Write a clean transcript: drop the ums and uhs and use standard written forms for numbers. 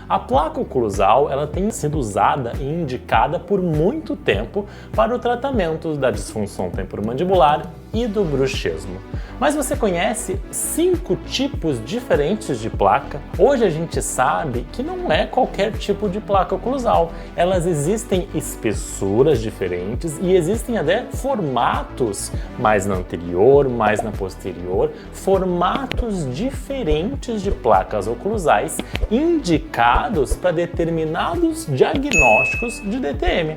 A placa oclusal ela tem sido usada e indicada por muito tempo para o tratamento da disfunção temporomandibular e do bruxismo. Mas você conhece 5 tipos diferentes de placa? Hoje a gente sabe que não é qualquer tipo de placa oclusal. Elas existem espessuras diferentes e existem até formatos, mais na anterior, mais na posterior, formatos diferentes de placas oclusais indicados para determinados diagnósticos de DTM.